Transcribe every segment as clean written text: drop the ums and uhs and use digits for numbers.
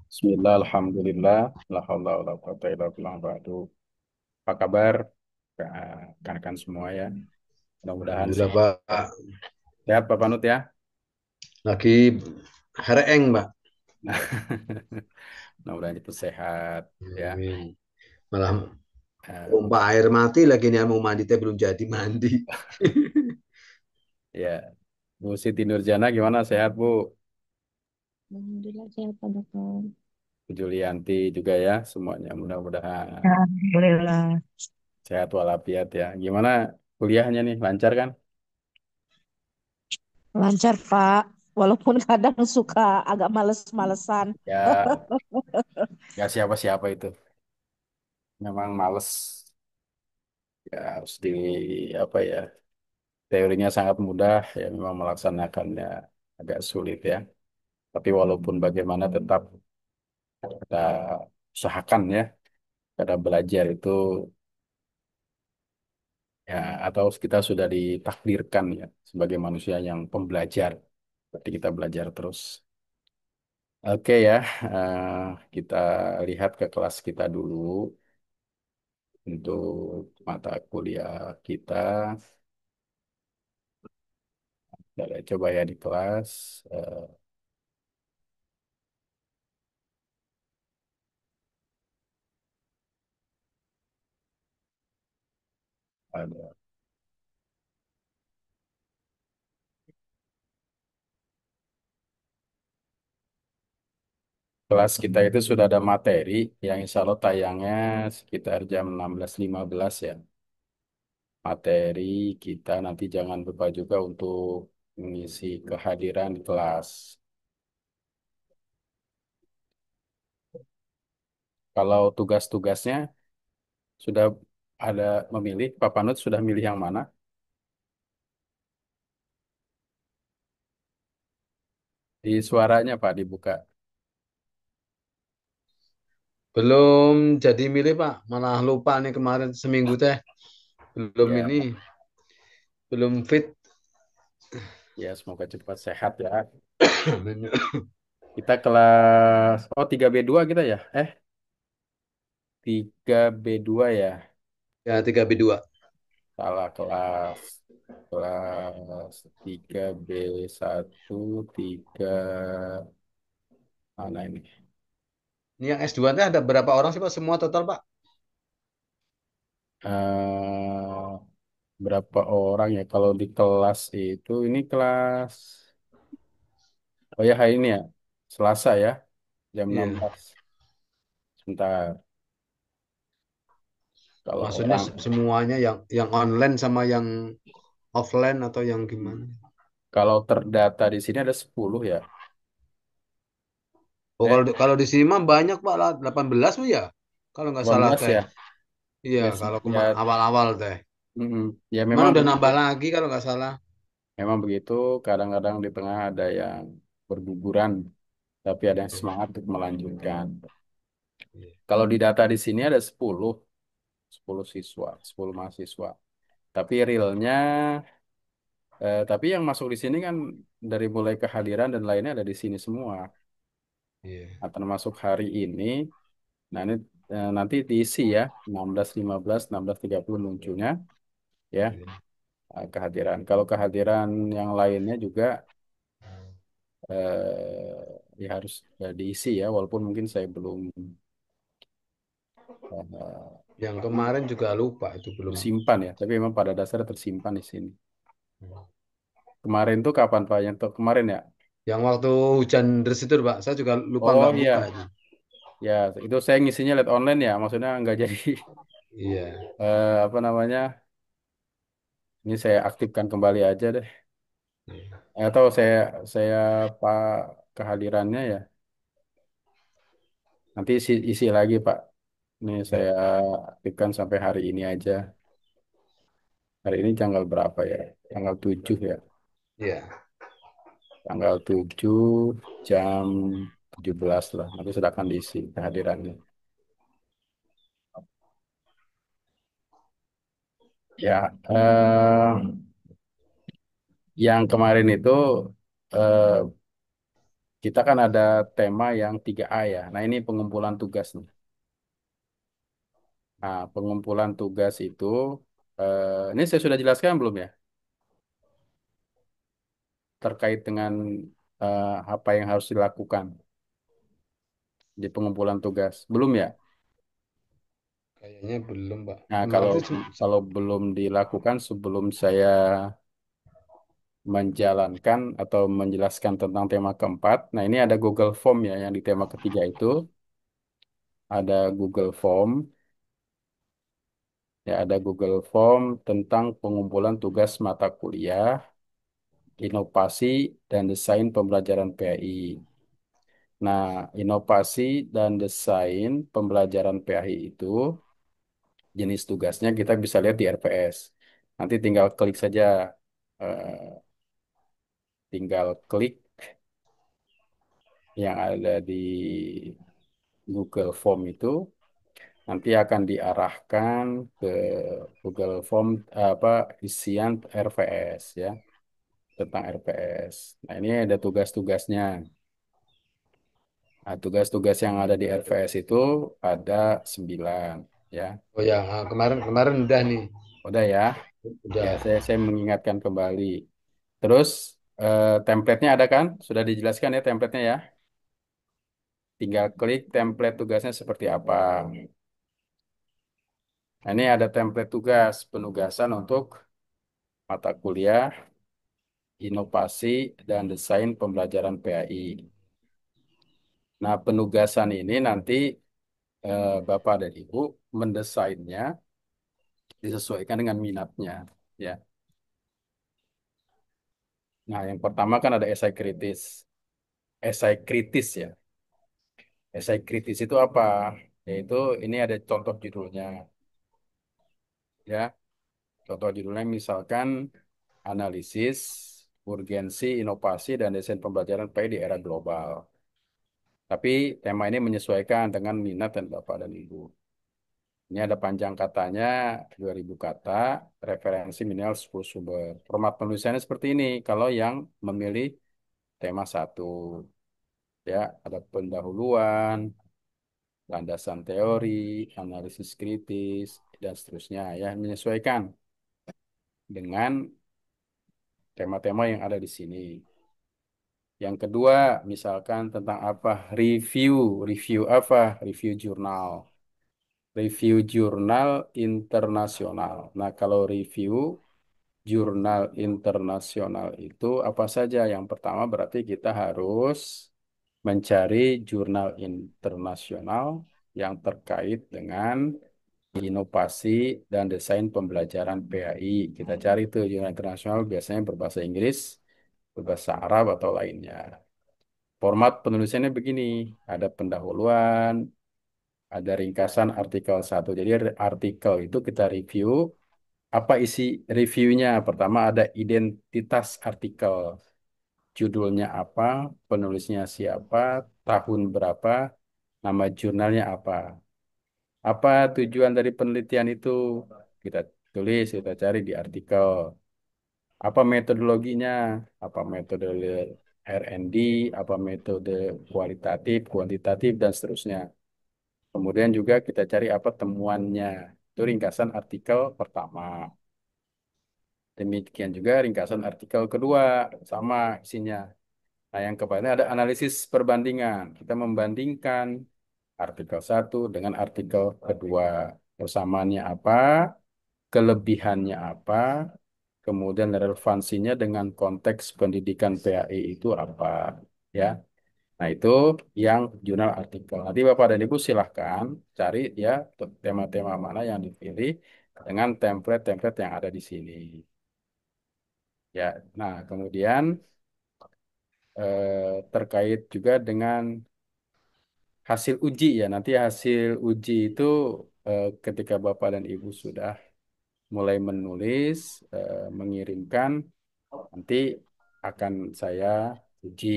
Bismillah, alhamdulillah, la haula wala quwata illa billah ba'du. Apa kabar rekan-rekan semua ya? Mudah-mudahan Alhamdulillah sehat. Pak, Sehat Pak Panut ya? lagi hereng Pak. Mudah-mudahan itu sehat ya. Amin. Malah Eh, pompa air mati lagi nih mau mandi teh belum jadi mandi. ya, Bu Siti Nurjana gimana sehat Bu? Alhamdulillah sehat Pak Dokter. Bu Julianti juga ya semuanya mudah-mudahan Alhamdulillah. sehat walafiat ya. Gimana kuliahnya nih lancar kan? Lancar Pak, walaupun kadang suka agak males-malesan. Ya, gak siapa-siapa itu. Memang males ya harus di apa ya? Teorinya sangat mudah, ya memang melaksanakannya agak sulit ya. Tapi walaupun bagaimana tetap kita usahakan ya, karena belajar itu ya atau kita sudah ditakdirkan ya sebagai manusia yang pembelajar. Berarti kita belajar terus. Oke ya, eh, kita lihat ke kelas kita dulu untuk mata kuliah kita. Kita lihat coba ya di kelas ada kelas kita itu sudah ada materi yang insya Allah tayangnya sekitar jam 16.15 ya. Materi kita nanti jangan lupa juga untuk mengisi kehadiran di kelas. Kalau tugas-tugasnya sudah ada memilih, Pak Panut sudah milih yang mana? Di suaranya Pak dibuka. Belum jadi milih Pak, malah lupa nih kemarin seminggu teh belum Ya, ini, belum fit. ya semoga cepat sehat ya. Kita kelas, oh 3B2 kita ya? 3B2 ya? Ya 3B2. Salah kelas. Kelas 3B1, 3 mana ini? Ini yang S2 teh ada berapa orang sih Pak? Semua total Pak? eh Berapa orang ya? Kalau di kelas itu, ini kelas, oh ya hari ini ya, Selasa ya, jam enam Iya. belas Sebentar, kalau Maksudnya orang, semuanya yang online sama yang offline atau yang gimana? kalau terdata di sini ada 10 ya. Oh Eh, kalau di sini mah banyak Pak, lah, 18 Pak ya. Kalau nggak salah 18 teh. ya. Iya, Ya, kalau ya, awal-awal teh. ya Cuman memang udah begitu. nambah lagi kalau nggak salah. Memang begitu, kadang-kadang di tengah ada yang berguguran, tapi ada yang semangat untuk melanjutkan. Iya. Kalau di data di sini ada 10 siswa, 10 mahasiswa. Tapi realnya, tapi yang masuk di sini kan dari mulai kehadiran dan lainnya ada di sini semua. Iya. Nah, termasuk hari ini, nah ini nanti diisi ya, 16.15, 16.30 munculnya ya Iya. kehadiran. Kalau kehadiran yang lainnya juga ya harus diisi ya, walaupun mungkin saya belum Yang kemarin juga lupa itu belum. simpan ya, tapi memang pada dasarnya tersimpan di sini. Kemarin tuh kapan Pak? Yang kemarin ya? Yang waktu hujan deras itu Pak, saya juga lupa Oh nggak buka iya, itu. ya itu saya ngisinya lihat online ya, maksudnya nggak jadi Iya. apa namanya? Ini saya aktifkan kembali aja deh. Atau saya Pak kehadirannya ya. Nanti isi lagi Pak. Ini saya aktifkan sampai hari ini aja. Hari ini tanggal berapa ya? Tanggal 7 ya. Iya. Tanggal 7 jam 17 lah. Nanti sudah akan diisi kehadirannya. Ya, yang kemarin itu eh, kita kan ada tema yang 3A ya. Nah, ini pengumpulan tugas nih. Nah, pengumpulan tugas itu, ini saya sudah jelaskan belum ya? Terkait dengan apa yang harus dilakukan di pengumpulan tugas. Belum ya? Kayaknya belum, Pak. Nah, Kemarin kalau tuh kalau belum dilakukan sebelum saya menjalankan atau menjelaskan tentang tema keempat. Nah, ini ada Google Form ya yang di tema ketiga itu ada Google Form. Ya, ada Google Form tentang pengumpulan tugas mata kuliah, inovasi dan desain pembelajaran PAI. Nah, inovasi dan desain pembelajaran PAI itu jenis tugasnya kita bisa lihat di RPS. Nanti tinggal klik saja, eh, tinggal klik yang ada di Google Form itu, nanti akan diarahkan ke Google Form apa isian RPS ya, tentang RPS. Nah, ini ada tugas-tugasnya. Nah, tugas-tugas yang ada di RPS itu ada 9 ya. oh ya, kemarin kemarin udah nih. Udah ya. Ya, Udah. saya mengingatkan kembali. Terus template-nya ada kan? Sudah dijelaskan ya template-nya ya. Tinggal klik template tugasnya seperti apa. Nah, ini ada template tugas penugasan untuk mata kuliah, inovasi, dan desain pembelajaran PAI. Nah, penugasan ini nanti Bapak dan Ibu mendesainnya disesuaikan dengan minatnya. Ya. Nah, yang pertama kan ada esai kritis. Esai kritis ya. Esai kritis itu apa? Yaitu ini ada contoh judulnya. Ya, contoh judulnya misalkan analisis, urgensi, inovasi, dan desain pembelajaran PAI di era global. Tapi tema ini menyesuaikan dengan minat dan Bapak dan Ibu. Ini ada panjang katanya 2000 kata, referensi minimal 10 sumber. Format penulisannya seperti ini. Kalau yang memilih tema satu, ya ada pendahuluan, landasan teori, analisis kritis, dan seterusnya ya menyesuaikan dengan tema-tema yang ada di sini. Yang kedua, misalkan tentang apa? Review, review apa? Review jurnal. Review jurnal internasional. Nah, kalau review jurnal internasional itu apa saja? Yang pertama berarti kita harus mencari jurnal internasional yang terkait dengan inovasi dan desain pembelajaran PAI. Kita cari tuh jurnal internasional biasanya berbahasa Inggris, berbahasa Arab atau lainnya. Format penulisannya begini, ada pendahuluan, ada ringkasan artikel satu. Jadi artikel itu kita review. Apa isi reviewnya? Pertama ada identitas artikel, judulnya apa, penulisnya siapa, tahun berapa, nama jurnalnya apa. Apa tujuan dari penelitian itu? Kita tulis, kita cari di artikel. Apa metodologinya? Apa metode R&D, apa metode kualitatif, kuantitatif, dan seterusnya. Kemudian juga kita cari apa temuannya. Itu ringkasan artikel pertama. Demikian juga ringkasan artikel kedua, sama isinya. Nah, yang keempat ada analisis perbandingan. Kita membandingkan artikel satu dengan artikel kedua. Persamaannya apa, kelebihannya apa, kemudian relevansinya dengan konteks pendidikan PAI itu apa. Ya, nah itu yang jurnal artikel. Nanti Bapak dan Ibu silahkan cari ya tema-tema mana yang dipilih dengan template-template yang ada di sini. Ya, nah kemudian terkait juga dengan hasil uji ya. Nanti hasil uji itu ketika Bapak dan Ibu sudah mulai menulis, mengirimkan, nanti akan saya uji.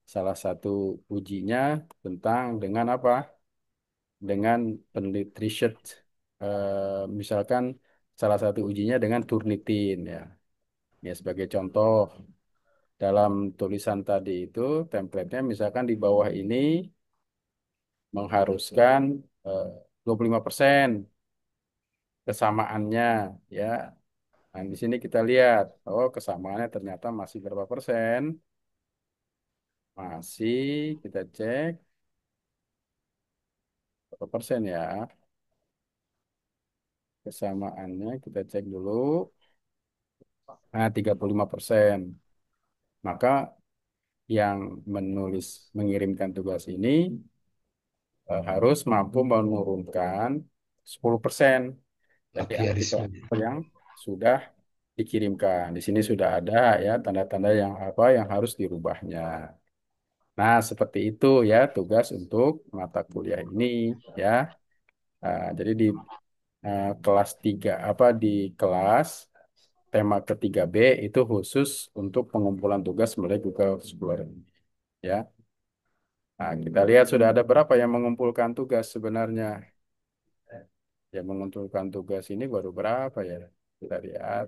Salah satu ujinya tentang dengan apa? Dengan peneliti research. Misalkan salah satu ujinya dengan Turnitin ya. Ya sebagai contoh. dalam tulisan tadi itu template-nya misalkan di bawah ini mengharuskan 25% kesamaannya ya. Nah, di sini kita lihat, oh kesamaannya ternyata masih berapa persen? Masih kita cek berapa persen ya? Kesamaannya kita cek dulu. Nah, 35%. Maka yang mengirimkan tugas ini harus mampu menurunkan 10% dari artikel Plagiarisme. yang sudah dikirimkan. Di sini sudah ada ya tanda-tanda yang apa yang harus dirubahnya. Nah, seperti itu ya tugas untuk mata kuliah ini ya. Jadi di kelas 3 apa di kelas tema ketiga B itu khusus untuk pengumpulan tugas melalui Google Scholar ya. Nah, kita lihat sudah ada berapa yang mengumpulkan tugas sebenarnya. Yang mengumpulkan tugas ini baru berapa ya? Kita lihat.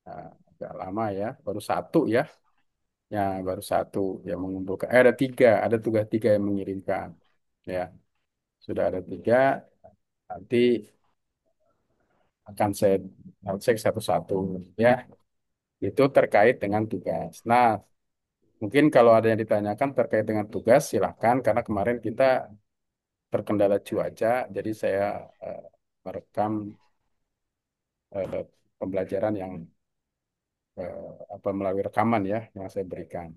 Nah, agak lama ya, baru satu ya. Ya, baru satu yang mengumpulkan. Ada tiga, ada tugas tiga yang mengirimkan. Ya, sudah ada tiga. Nanti akan saya cek satu-satu. Ya, itu terkait dengan tugas. Nah, mungkin kalau ada yang ditanyakan terkait dengan tugas, silahkan. Karena kemarin kita terkendala cuaca, jadi saya eh, merekam pembelajaran yang apa melalui rekaman ya yang saya berikan.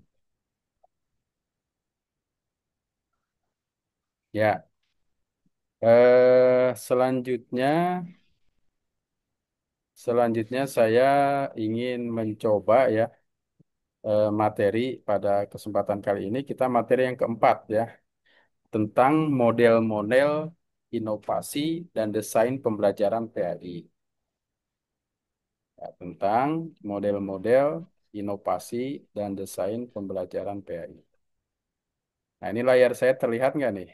Ya, selanjutnya selanjutnya saya ingin mencoba ya materi pada kesempatan kali ini kita materi yang keempat ya tentang model-model inovasi dan desain pembelajaran PAI. Ya, tentang model-model inovasi dan desain pembelajaran PAI. Nah, ini layar saya terlihat nggak nih?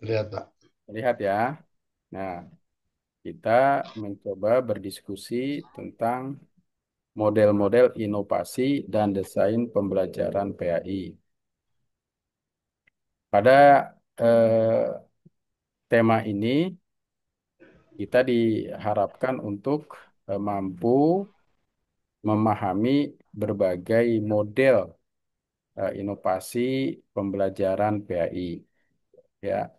Lihat, Pak. Terlihat ya. Nah, kita mencoba berdiskusi tentang model-model inovasi dan desain pembelajaran PAI. Pada tema ini, kita diharapkan untuk mampu memahami berbagai model inovasi pembelajaran PAI. Ya.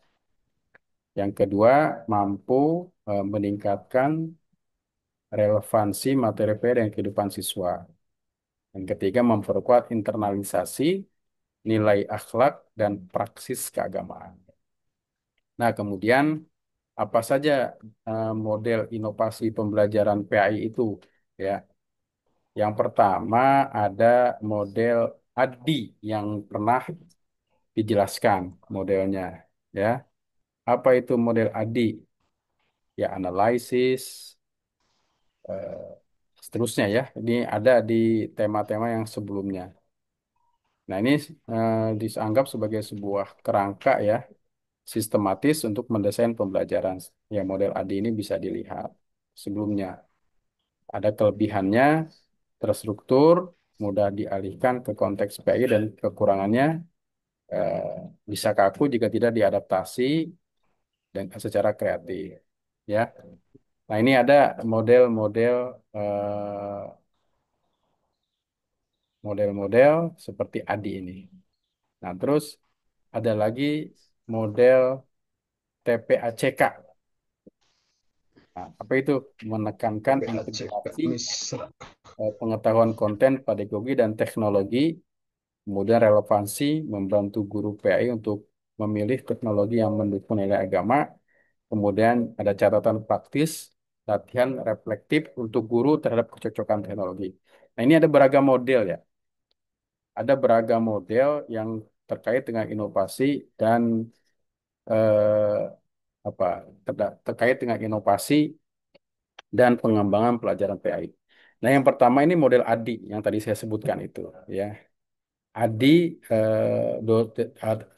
Yang kedua, mampu meningkatkan relevansi materi PAI dan kehidupan siswa. Yang ketiga, memperkuat internalisasi nilai akhlak dan praksis keagamaan. Nah, kemudian apa saja model inovasi pembelajaran PAI itu? Ya, yang pertama ada model ADI yang pernah dijelaskan modelnya. Ya, apa itu model ADI? Ya, analisis, eh, seterusnya ya. Ini ada di tema-tema yang sebelumnya. Nah, ini dianggap sebagai sebuah kerangka ya sistematis untuk mendesain pembelajaran. Ya, model ADI ini bisa dilihat sebelumnya. Ada kelebihannya, terstruktur, mudah dialihkan ke konteks PI dan kekurangannya eh, bisa kaku jika tidak diadaptasi dan secara kreatif. Ya, nah ini ada model-model eh, model-model seperti ADI ini. Nah, terus ada lagi model TPACK. Nah, apa itu? Menekankan PACK integrasi misra. pengetahuan konten, pedagogi, dan teknologi, kemudian relevansi, membantu guru PAI untuk memilih teknologi yang mendukung nilai agama, kemudian ada catatan praktis, latihan reflektif untuk guru terhadap kecocokan teknologi. Nah, ini ada beragam model ya. Ada beragam model yang terkait dengan inovasi dan eh, apa terkait dengan inovasi dan pengembangan pelajaran PAI. Nah, yang pertama ini model ADI yang tadi saya sebutkan itu, ya. ADI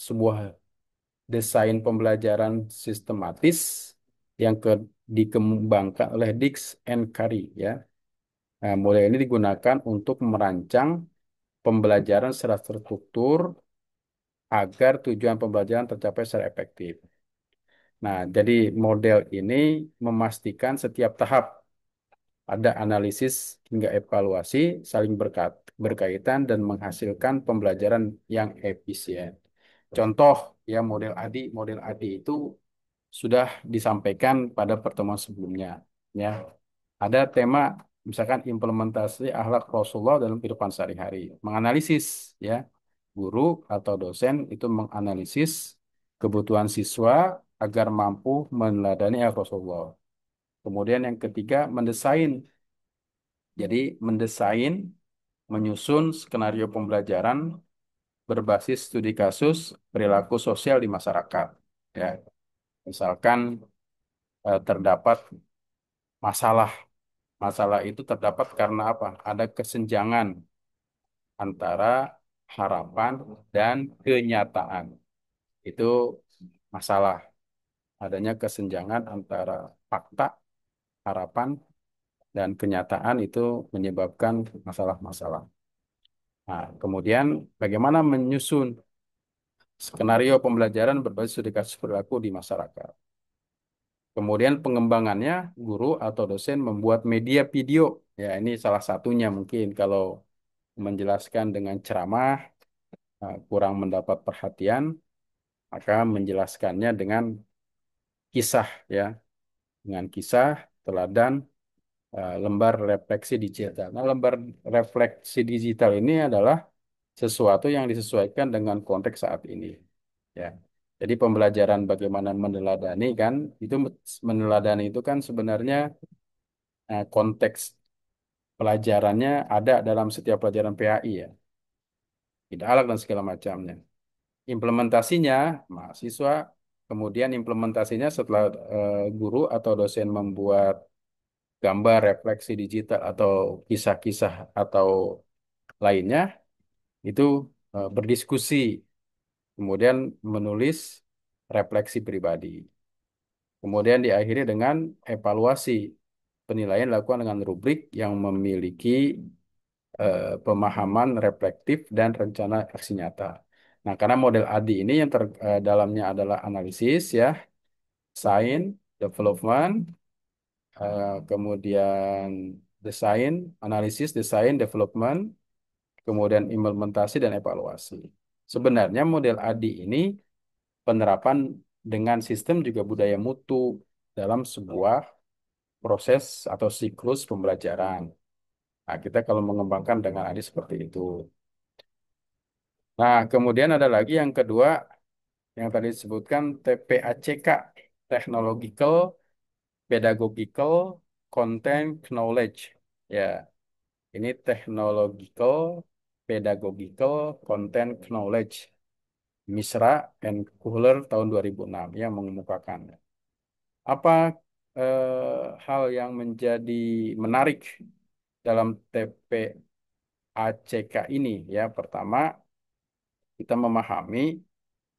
sebuah desain pembelajaran sistematis yang dikembangkan oleh Dix and Curry ya. Nah, model ini digunakan untuk merancang pembelajaran secara terstruktur agar tujuan pembelajaran tercapai secara efektif. Nah, jadi model ini memastikan setiap tahap ada analisis hingga evaluasi saling berkaitan dan menghasilkan pembelajaran yang efisien. Contoh ya model ADI itu sudah disampaikan pada pertemuan sebelumnya ya. Ada tema misalkan implementasi akhlak Rasulullah dalam kehidupan sehari-hari, menganalisis ya. Guru atau dosen itu menganalisis kebutuhan siswa agar mampu meneladani akhlak Rasulullah. Kemudian yang ketiga mendesain. Jadi mendesain, menyusun skenario pembelajaran berbasis studi kasus perilaku sosial di masyarakat. Ya, misalkan terdapat masalah. Masalah itu terdapat karena apa? Ada kesenjangan antara harapan dan kenyataan. Itu masalah. Adanya kesenjangan antara fakta, harapan, dan kenyataan itu menyebabkan masalah-masalah. Nah, kemudian bagaimana menyusun skenario pembelajaran berbasis studi kasus perilaku di masyarakat. Kemudian pengembangannya, guru atau dosen membuat media video. Ya, ini salah satunya mungkin kalau menjelaskan dengan ceramah kurang mendapat perhatian, maka menjelaskannya dengan kisah ya, dengan kisah, teladan, lembar refleksi digital. Nah, lembar refleksi digital ini adalah sesuatu yang disesuaikan dengan konteks saat ini. Ya. Jadi pembelajaran bagaimana meneladani kan, itu meneladani itu kan sebenarnya konteks pelajarannya ada dalam setiap pelajaran PAI ya. Tidak alat dan segala macamnya. Implementasinya mahasiswa, kemudian implementasinya setelah guru atau dosen membuat gambar refleksi digital atau kisah-kisah atau lainnya itu berdiskusi, kemudian menulis refleksi pribadi. Kemudian diakhiri dengan evaluasi. Penilaian dilakukan dengan rubrik yang memiliki pemahaman reflektif dan rencana aksi nyata. Nah, karena model ADI ini yang dalamnya adalah analisis ya, sign, development, kemudian desain, analisis, desain, development, kemudian implementasi dan evaluasi. Sebenarnya model ADI ini penerapan dengan sistem juga budaya mutu dalam sebuah proses atau siklus pembelajaran. Nah, kita kalau mengembangkan dengan ADI seperti itu. Nah, kemudian ada lagi yang kedua yang tadi disebutkan TPACK, Technological, Pedagogical, Content Knowledge. Ya, ini Technological, Pedagogical, Content Knowledge. Misra and Kuhler tahun 2006 yang mengemukakan. Apa hal yang menjadi menarik dalam TPACK ini? Ya, pertama kita memahami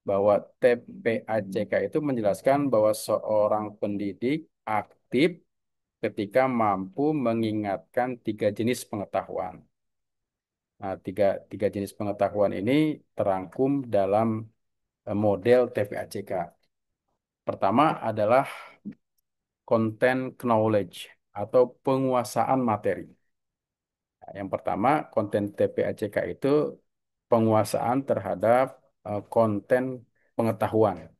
bahwa TPACK itu menjelaskan bahwa seorang pendidik aktif ketika mampu mengingatkan tiga jenis pengetahuan. Nah, tiga jenis pengetahuan ini terangkum dalam model TPACK. Pertama adalah content knowledge atau penguasaan materi. Nah, yang pertama, konten TPACK itu penguasaan terhadap konten pengetahuan.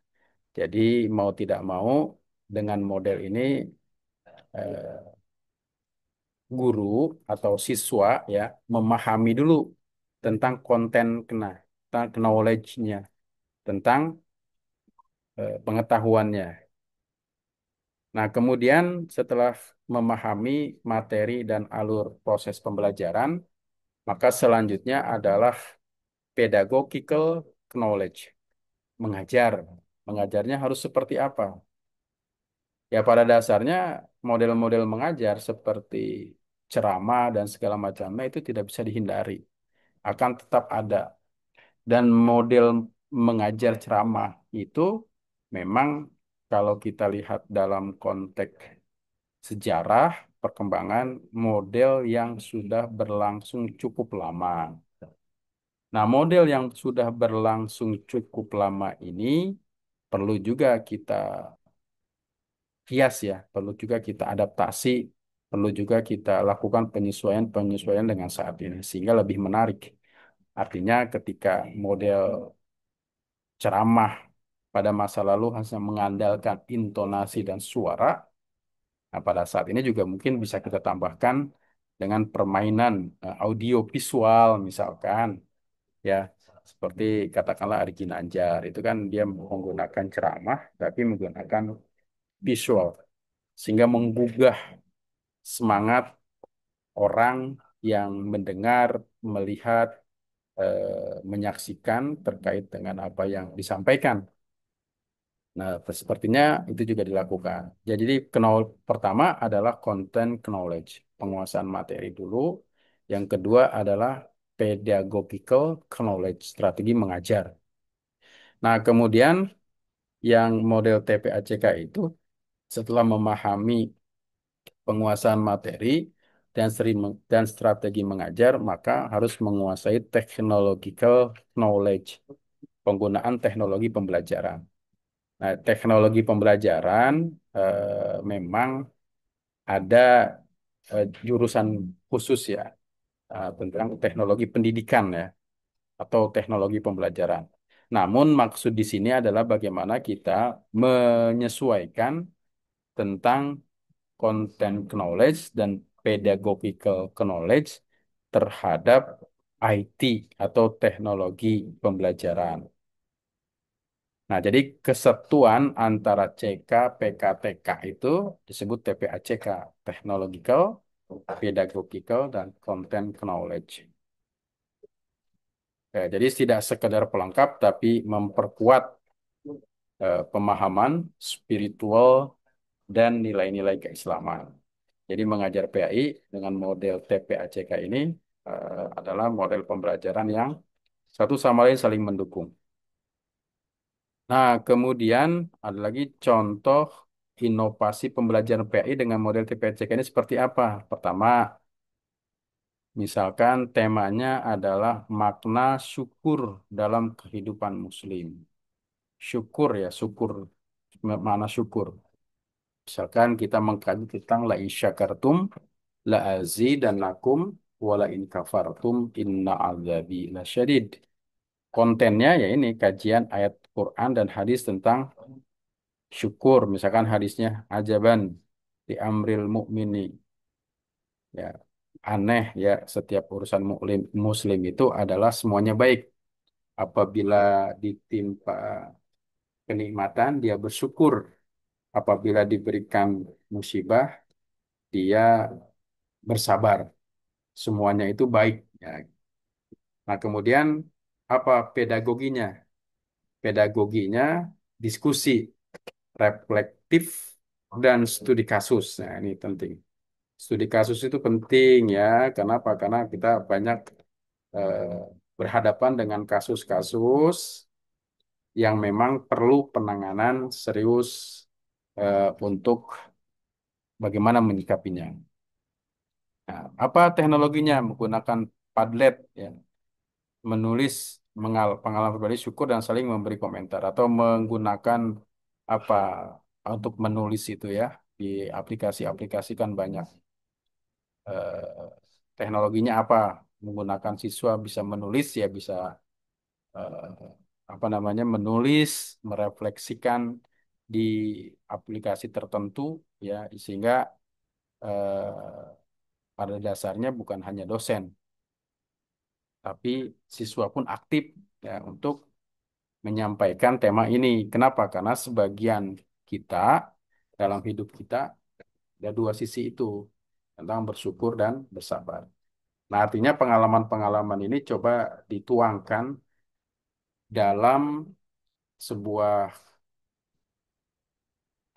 Jadi mau tidak mau dengan model ini eh, guru atau siswa ya memahami dulu tentang konten tentang knowledge-nya, tentang pengetahuannya. Nah, kemudian setelah memahami materi dan alur proses pembelajaran, maka selanjutnya adalah pedagogical knowledge, mengajar. Mengajarnya harus seperti apa? Ya, pada dasarnya model-model mengajar seperti ceramah dan segala macamnya itu tidak bisa dihindari, akan tetap ada. Dan model mengajar ceramah itu memang kalau kita lihat dalam konteks sejarah perkembangan model yang sudah berlangsung cukup lama. Nah, model yang sudah berlangsung cukup lama ini perlu juga kita hias ya, perlu juga kita adaptasi, perlu juga kita lakukan penyesuaian-penyesuaian dengan saat ini sehingga lebih menarik. Artinya ketika model ceramah pada masa lalu hanya mengandalkan intonasi dan suara, nah pada saat ini juga mungkin bisa kita tambahkan dengan permainan audio visual misalkan ya, seperti katakanlah Ari Ginanjar itu kan dia menggunakan ceramah tapi menggunakan visual sehingga menggugah semangat orang yang mendengar, melihat, menyaksikan terkait dengan apa yang disampaikan. Nah, sepertinya itu juga dilakukan. Jadi, pertama adalah content knowledge, penguasaan materi dulu. Yang kedua adalah pedagogical knowledge, strategi mengajar. Nah, kemudian yang model TPACK itu setelah memahami penguasaan materi dan strategi mengajar, maka harus menguasai technological knowledge, penggunaan teknologi pembelajaran. Nah, teknologi pembelajaran memang ada jurusan khusus ya tentang teknologi pendidikan ya atau teknologi pembelajaran. Namun maksud di sini adalah bagaimana kita menyesuaikan tentang content knowledge dan pedagogical knowledge terhadap IT atau teknologi pembelajaran. Nah, jadi kesatuan antara CK, PKTK itu disebut TPACK, Technological, Pedagogical, dan Content Knowledge. Ya, jadi tidak sekedar pelengkap, tapi memperkuat pemahaman spiritual dan nilai-nilai keislaman. Jadi mengajar PAI dengan model TPACK ini adalah model pembelajaran yang satu sama lain saling mendukung. Nah, kemudian ada lagi contoh inovasi pembelajaran PAI dengan model TPACK ini seperti apa? Pertama, misalkan temanya adalah makna syukur dalam kehidupan Muslim. Syukur ya, syukur, makna syukur. Misalkan kita mengkaji tentang la in syakartum la azidannakum wa la in kafartum inna azabi lasyadid. Kontennya ya ini kajian ayat Quran dan hadis tentang syukur. Misalkan hadisnya ajaban di amril mukmini ya aneh ya setiap urusan muslim itu adalah semuanya baik. Apabila ditimpa kenikmatan dia bersyukur. Apabila diberikan musibah dia bersabar. Semuanya itu baik. Ya. Nah, kemudian apa pedagoginya? Pedagoginya diskusi, reflektif, dan studi kasus. Nah, ini penting. Studi kasus itu penting ya. Kenapa? Karena kita banyak eh, berhadapan dengan kasus-kasus yang memang perlu penanganan serius untuk bagaimana menyikapinya. Nah, apa teknologinya? Menggunakan Padlet ya. Menulis pengalaman pribadi syukur dan saling memberi komentar atau menggunakan apa untuk menulis itu ya di aplikasi-aplikasi kan banyak eh, teknologinya apa menggunakan siswa bisa menulis ya bisa eh, apa namanya menulis merefleksikan di aplikasi tertentu ya sehingga eh, pada dasarnya bukan hanya dosen tapi siswa pun aktif ya untuk menyampaikan tema ini. Kenapa? Karena sebagian kita dalam hidup kita ada dua sisi itu tentang bersyukur dan bersabar. Nah, artinya pengalaman-pengalaman ini coba dituangkan dalam sebuah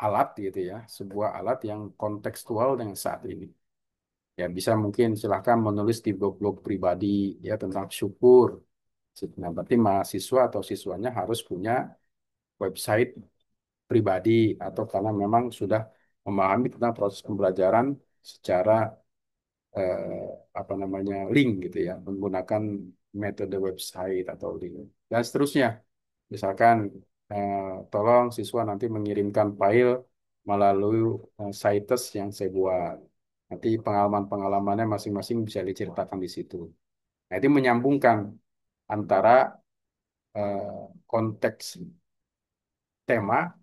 alat gitu ya, sebuah alat yang kontekstual dengan saat ini. Ya, bisa mungkin silahkan menulis di blog-blog pribadi ya tentang syukur. Nah, berarti mahasiswa atau siswanya harus punya website pribadi atau karena memang sudah memahami tentang proses pembelajaran secara apa namanya link gitu ya, menggunakan metode website atau link dan seterusnya. Misalkan eh, tolong siswa nanti mengirimkan file melalui sites yang saya buat. Nanti pengalaman-pengalamannya masing-masing bisa diceritakan di situ. Nah, itu menyambungkan antara konteks tema,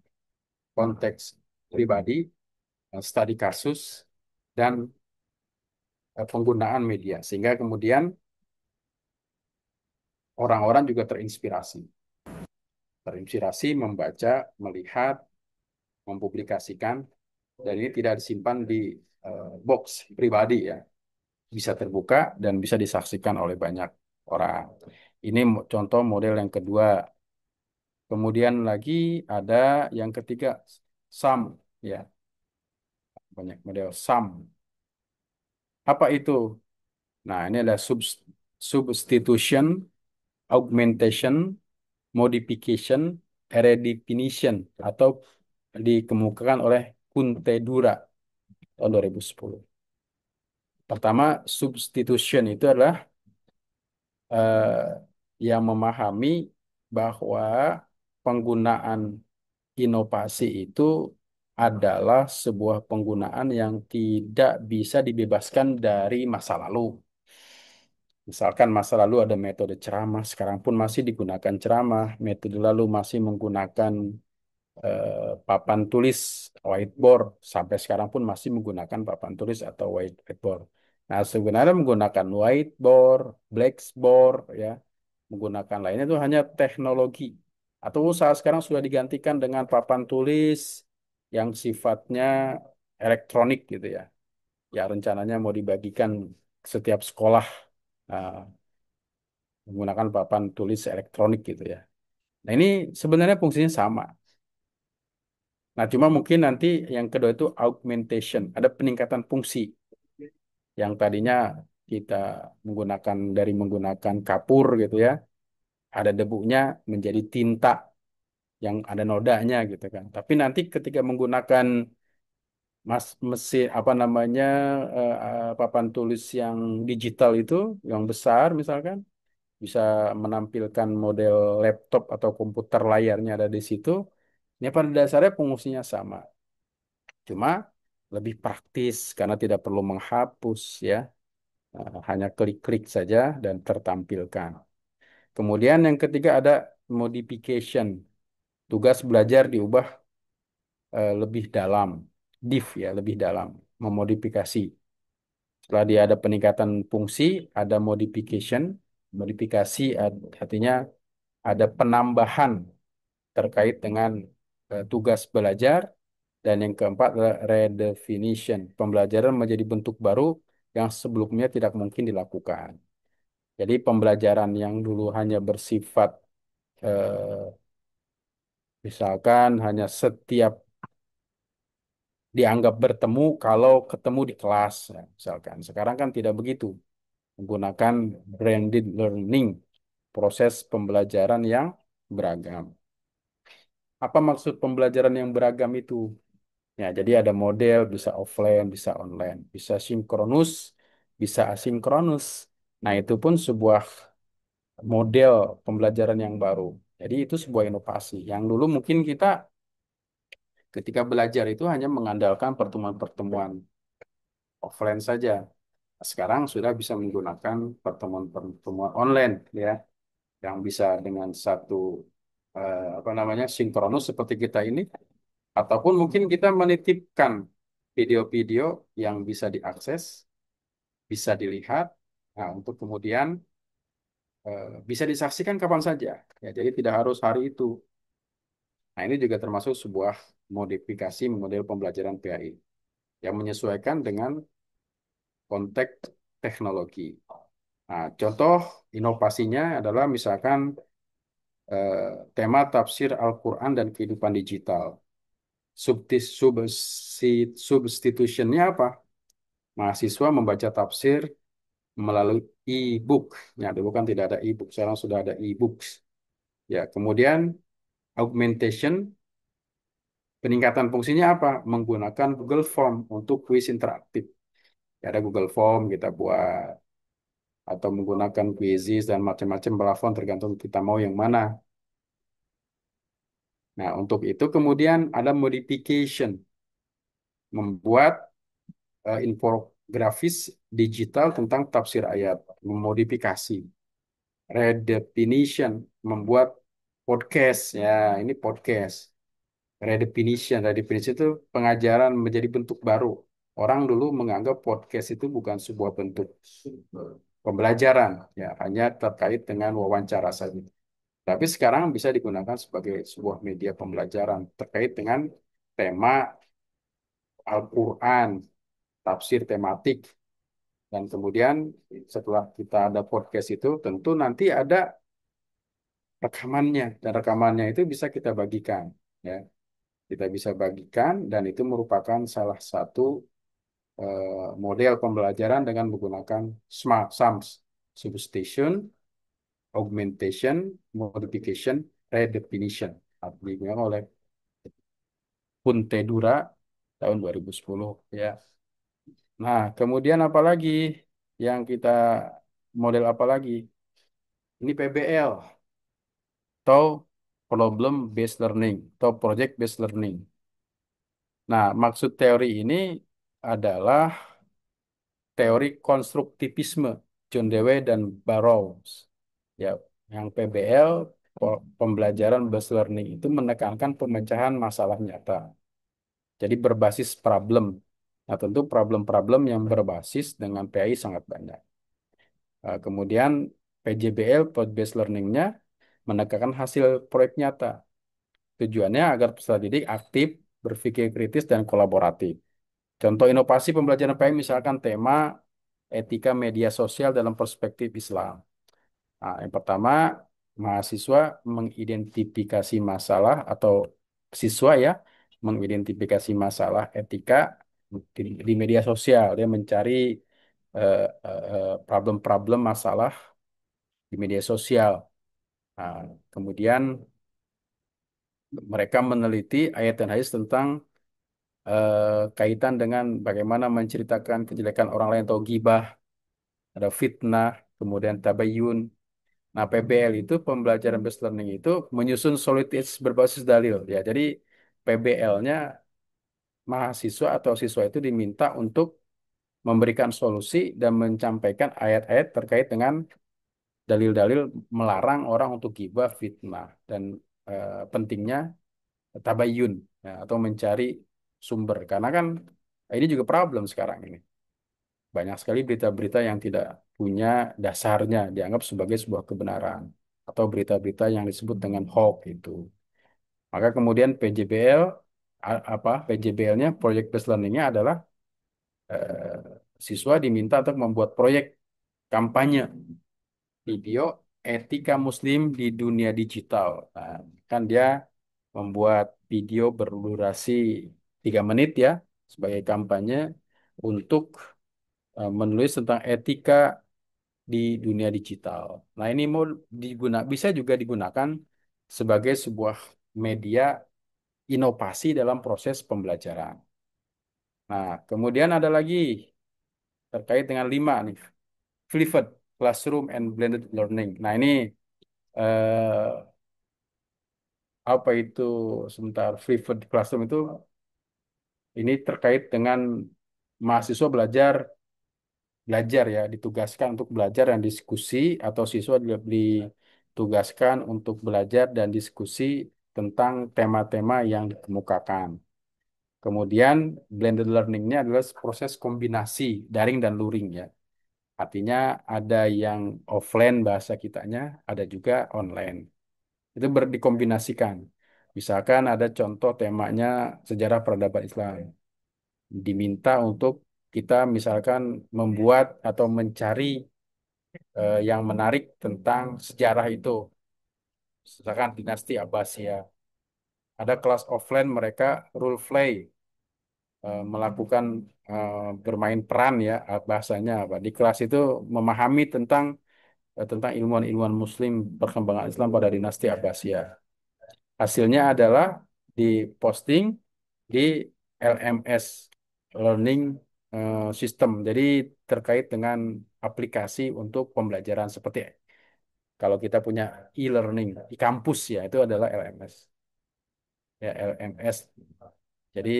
konteks pribadi, studi kasus, dan penggunaan media. Sehingga kemudian orang-orang juga terinspirasi. Terinspirasi membaca, melihat, mempublikasikan, dan ini tidak disimpan di box pribadi ya. Bisa terbuka dan bisa disaksikan oleh banyak orang. Ini contoh model yang kedua. Kemudian lagi ada yang ketiga, SAM ya, banyak model SAM. Apa itu? Nah, ini ada substitution, augmentation, modification, redefinition atau dikemukakan oleh Kuntedura tahun 2010. Pertama, substitution itu adalah yang memahami bahwa penggunaan inovasi itu adalah sebuah penggunaan yang tidak bisa dibebaskan dari masa lalu. Misalkan masa lalu ada metode ceramah, sekarang pun masih digunakan ceramah. Metode lalu masih menggunakan papan tulis whiteboard, sampai sekarang pun masih menggunakan papan tulis atau whiteboard. Nah, sebenarnya menggunakan whiteboard, blackboard, ya, menggunakan lainnya itu hanya teknologi. Atau saat sekarang sudah digantikan dengan papan tulis yang sifatnya elektronik gitu ya. Ya rencananya mau dibagikan setiap sekolah uh, menggunakan papan tulis elektronik gitu ya. Nah ini sebenarnya fungsinya sama. Nah cuma mungkin nanti yang kedua itu augmentation, ada peningkatan fungsi. Yang tadinya kita menggunakan kapur gitu ya, ada debunya menjadi tinta yang ada nodanya gitu kan. Tapi nanti ketika menggunakan mesin apa namanya papan tulis yang digital itu yang besar misalkan bisa menampilkan model laptop atau komputer layarnya ada di situ. Ini pada dasarnya fungsinya sama, cuma lebih praktis karena tidak perlu menghapus ya. Hanya klik-klik saja dan tertampilkan. Kemudian yang ketiga ada modification. Tugas belajar diubah lebih dalam, diff ya, lebih dalam, memodifikasi. Setelah dia ada peningkatan fungsi, ada modification. Modifikasi artinya ada penambahan terkait dengan tugas belajar. Dan yang keempat adalah redefinition. Pembelajaran menjadi bentuk baru yang sebelumnya tidak mungkin dilakukan. Jadi pembelajaran yang dulu hanya bersifat eh, misalkan hanya setiap dianggap bertemu kalau ketemu di kelas, ya, misalkan. Sekarang kan tidak begitu. Menggunakan branded learning, proses pembelajaran yang beragam. Apa maksud pembelajaran yang beragam itu? Ya, jadi ada model, bisa offline, bisa online, bisa sinkronus, bisa asinkronus. Nah, itu pun sebuah model pembelajaran yang baru. Jadi itu sebuah inovasi. Yang dulu mungkin kita ketika belajar itu hanya mengandalkan pertemuan-pertemuan offline saja. Sekarang sudah bisa menggunakan pertemuan-pertemuan online ya, yang bisa dengan satu apa namanya sinkronus seperti kita ini, ataupun mungkin kita menitipkan video-video yang bisa diakses, bisa dilihat, nah, untuk kemudian bisa disaksikan kapan saja. Ya, jadi tidak harus hari itu. Nah, ini juga termasuk sebuah modifikasi model pembelajaran PAI yang menyesuaikan dengan konteks teknologi. Nah, contoh inovasinya adalah misalkan tema tafsir Al-Quran dan kehidupan digital. Substitutionnya apa? Mahasiswa membaca tafsir melalui e-book. Ya, dulu kan tidak ada e-book, sekarang sudah ada e-books. Ya, kemudian augmentation Peningkatan fungsinya apa? Menggunakan Google Form untuk kuis interaktif. Ya, ada Google Form kita buat atau menggunakan quizzes dan macam-macam plafon tergantung kita mau yang mana. Nah, untuk itu kemudian ada modification, membuat infografis digital tentang tafsir ayat, memodifikasi, redefinition, membuat podcast. Ya, ini podcast. Redefinition itu pengajaran menjadi bentuk baru. Orang dulu menganggap podcast itu bukan sebuah bentuk pembelajaran, ya hanya terkait dengan wawancara saja. Tapi sekarang bisa digunakan sebagai sebuah media pembelajaran terkait dengan tema Al-Quran, tafsir tematik, dan kemudian setelah kita ada podcast itu, tentu nanti ada rekamannya, dan rekamannya itu bisa kita bagikan, ya. Kita bisa bagikan, dan itu merupakan salah satu model pembelajaran dengan menggunakan smart SAMS, substation, augmentation, modification, redefinition. Digunakan oleh Puntedura tahun 2010, ya. Nah, kemudian apa lagi yang kita model apa lagi? Ini PBL atau problem based learning atau project based learning. Nah, maksud teori ini adalah teori konstruktivisme John Dewey dan Burroughs. Ya, yang PBL pembelajaran based learning itu menekankan pemecahan masalah nyata. Jadi berbasis problem. Nah, tentu problem-problem yang berbasis dengan PAI sangat banyak. Kemudian PJBL, Project Based Learning-nya menekankan hasil proyek nyata. Tujuannya agar peserta didik aktif, berpikir kritis, dan kolaboratif. Contoh inovasi pembelajaran PAI misalkan tema etika media sosial dalam perspektif Islam. Nah, yang pertama, mahasiswa mengidentifikasi masalah atau siswa ya, mengidentifikasi masalah etika di media sosial. Dia mencari problem-problem masalah di media sosial. Nah, kemudian mereka meneliti ayat dan hadis tentang kaitan dengan bagaimana menceritakan kejelekan orang lain atau gibah, ada fitnah, kemudian tabayun. Nah, PBL itu pembelajaran based learning itu menyusun solid edge berbasis dalil ya. Jadi PBL-nya mahasiswa atau siswa itu diminta untuk memberikan solusi dan menyampaikan ayat-ayat terkait dengan dalil-dalil melarang orang untuk gibah, fitnah, dan pentingnya tabayun ya, atau mencari sumber. Karena kan ini juga problem sekarang ini. Banyak sekali berita-berita yang tidak punya dasarnya dianggap sebagai sebuah kebenaran atau berita-berita yang disebut dengan hoax itu. Maka kemudian PJBL apa PJBL-nya Project Based Learning-nya adalah eh, siswa diminta untuk membuat proyek kampanye video etika Muslim di dunia digital. Nah, kan dia membuat video berdurasi 3 menit ya sebagai kampanye untuk menulis tentang etika di dunia digital. Nah, ini mau bisa juga digunakan sebagai sebuah media inovasi dalam proses pembelajaran. Nah, kemudian ada lagi terkait dengan 5 nih, Flipped Classroom and Blended Learning. Nah, ini eh, apa itu sebentar Flipped Classroom itu ini terkait dengan mahasiswa belajar ya, ditugaskan untuk belajar dan diskusi atau siswa ditugaskan untuk belajar dan diskusi tentang tema-tema yang dikemukakan. Kemudian blended learning-nya adalah proses kombinasi daring dan luring ya. Artinya ada yang offline bahasa kitanya, ada juga online. Itu dikombinasikan. Misalkan ada contoh temanya sejarah peradaban Islam. Diminta untuk kita misalkan membuat atau mencari yang menarik tentang sejarah itu. Misalkan dinasti Abbasiyah. Ada kelas offline mereka role play, melakukan bermain peran ya bahasanya apa. Di kelas itu memahami tentang ilmuwan-ilmuwan Muslim perkembangan Islam pada dinasti Abbasiyah. Hasilnya adalah diposting di LMS, Learning System. Jadi terkait dengan aplikasi untuk pembelajaran seperti kalau kita punya e-learning di kampus ya itu adalah LMS. Ya LMS. Jadi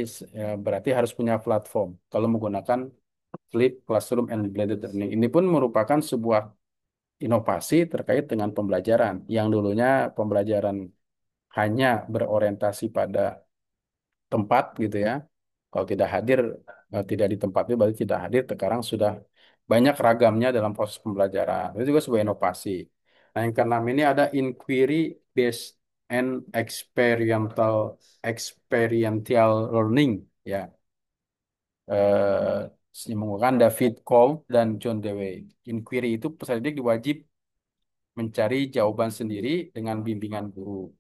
berarti harus punya platform. Kalau menggunakan Flip Classroom and Blended Learning ini pun merupakan sebuah inovasi terkait dengan pembelajaran yang dulunya pembelajaran hanya berorientasi pada tempat gitu ya. Kalau tidak hadir, tidak di tempat itu berarti tidak hadir. Sekarang sudah banyak ragamnya dalam proses pembelajaran. Itu juga sebuah inovasi. Nah, yang keenam ini ada inquiry based and experiential learning ya. Eh menggunakan David Cole dan John Dewey. Inquiry itu peserta didik diwajib mencari jawaban sendiri dengan bimbingan guru.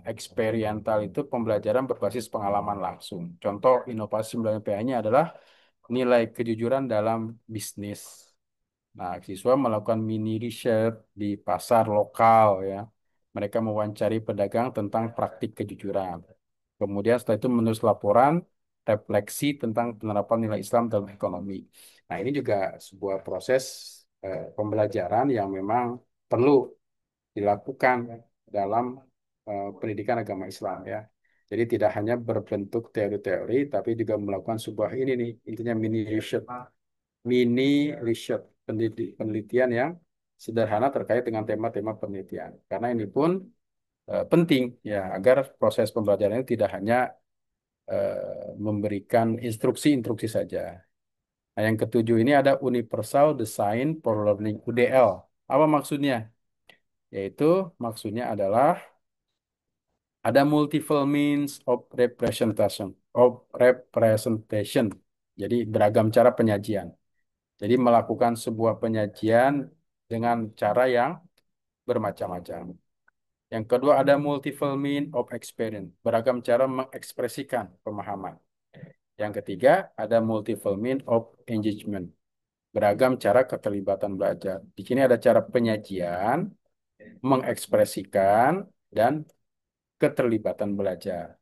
Eksperiental itu pembelajaran berbasis pengalaman langsung. Contoh inovasi pembelajaran PA-nya adalah nilai kejujuran dalam bisnis. Nah, siswa melakukan mini research di pasar lokal ya. Mereka mewawancari pedagang tentang praktik kejujuran. Kemudian setelah itu menulis laporan refleksi tentang penerapan nilai Islam dalam ekonomi. Nah, ini juga sebuah proses pembelajaran yang memang perlu dilakukan dalam pendidikan agama Islam ya. Jadi tidak hanya berbentuk teori-teori, tapi juga melakukan sebuah ini nih intinya mini research penelitian yang sederhana terkait dengan tema-tema penelitian. Karena ini pun penting ya agar proses pembelajaran itu tidak hanya memberikan instruksi-instruksi saja. Nah, yang ketujuh ini ada Universal Design for Learning UDL. Apa maksudnya? Yaitu maksudnya adalah ada multiple means of representation. Jadi beragam cara penyajian. Jadi melakukan sebuah penyajian dengan cara yang bermacam-macam. Yang kedua ada multiple means of experience. Beragam cara mengekspresikan pemahaman. Yang ketiga ada multiple means of engagement. Beragam cara keterlibatan belajar. Di sini ada cara penyajian, mengekspresikan, dan keterlibatan belajar.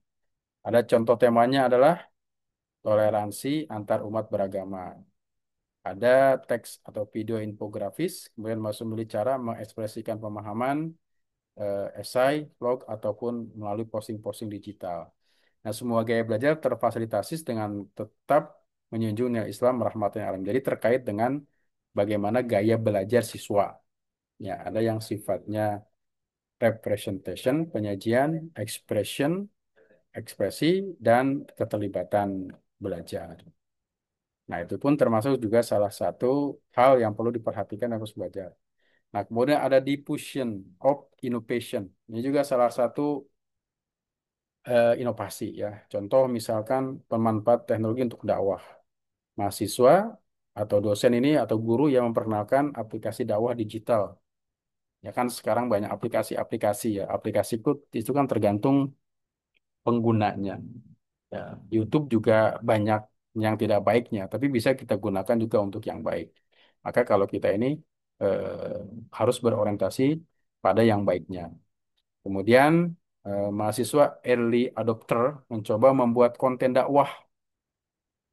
Ada contoh temanya adalah toleransi antar umat beragama. Ada teks atau video infografis, kemudian masuk memilih cara mengekspresikan pemahaman, esai, blog, ataupun melalui posting-posting digital. Nah, semua gaya belajar terfasilitasi dengan tetap menjunjung nilai Islam rahmatan alam. Jadi terkait dengan bagaimana gaya belajar siswa. Ya, ada yang sifatnya representation, penyajian, expression, ekspresi, dan keterlibatan belajar. Nah, itu pun termasuk juga salah satu hal yang perlu diperhatikan harus belajar. Nah, kemudian ada diffusion of innovation. Ini juga salah satu inovasi ya. Contoh misalkan pemanfaat teknologi untuk dakwah. Mahasiswa atau dosen ini atau guru yang memperkenalkan aplikasi dakwah digital. Ya kan sekarang banyak aplikasi-aplikasi ya. Aplikasi itu kan tergantung penggunanya. Ya, YouTube juga banyak yang tidak baiknya, tapi bisa kita gunakan juga untuk yang baik. Maka kalau kita ini harus berorientasi pada yang baiknya. Kemudian mahasiswa early adopter mencoba membuat konten dakwah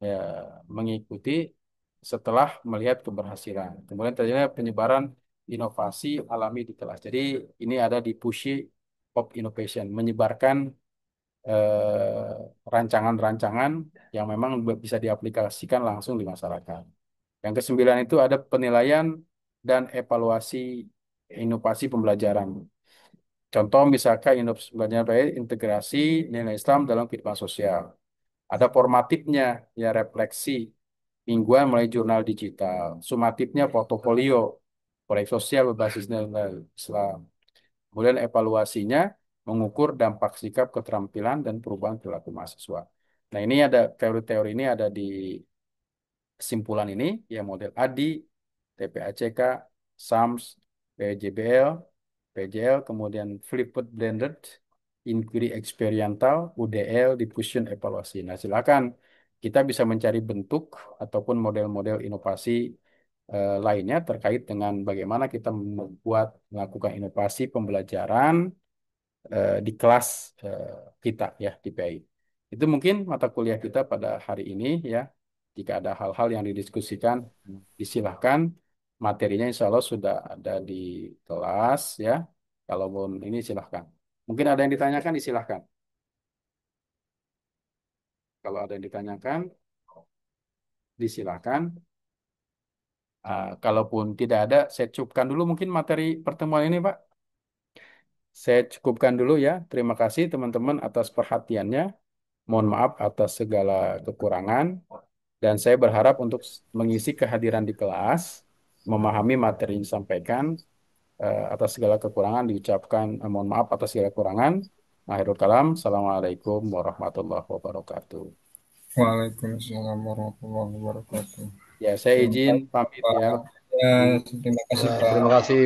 ya, mengikuti setelah melihat keberhasilan. Kemudian terjadi penyebaran inovasi alami di kelas. Jadi ini ada di pushy of innovation, menyebarkan rancangan-rancangan yang memang bisa diaplikasikan langsung di masyarakat. Yang kesembilan itu ada penilaian dan evaluasi inovasi pembelajaran. Contoh misalkan inovasi pembelajaran baik integrasi nilai Islam dalam kehidupan sosial. Ada formatifnya, ya refleksi mingguan mulai jurnal digital. Sumatifnya portofolio, proyek sosial berbasis nilai Islam. Kemudian evaluasinya mengukur dampak sikap, keterampilan, dan perubahan perilaku mahasiswa. Nah, ini ada teori-teori ini ada di kesimpulan ini, ya model ADI, TPACK, SAMS, PJBL, PJL, kemudian Flipped Blended, Inquiry Experimental, UDL, Diffusion Evaluasi. Nah, silakan kita bisa mencari bentuk ataupun model-model inovasi lainnya terkait dengan bagaimana kita melakukan inovasi pembelajaran di kelas kita ya di PI. Itu mungkin mata kuliah kita pada hari ini ya. Jika ada hal-hal yang didiskusikan, disilahkan. Materinya insya Allah sudah ada di kelas ya. Kalaupun ini silahkan. Mungkin ada yang ditanyakan, disilahkan. Kalau ada yang ditanyakan, disilahkan. Kalaupun tidak ada, saya cukupkan dulu mungkin materi pertemuan ini, Pak. Saya cukupkan dulu ya. Terima kasih teman-teman atas perhatiannya. Mohon maaf atas segala kekurangan. Dan saya berharap untuk mengisi kehadiran di kelas, memahami materi yang disampaikan, atas segala kekurangan diucapkan, mohon maaf atas segala kekurangan. Akhirul kalam. Assalamualaikum warahmatullahi wabarakatuh. Waalaikumsalam warahmatullahi wabarakatuh. Ya, saya izin Terima kasih, pamit ya. Pak. Ya, terima kasih, Ya. Terima Pak. kasih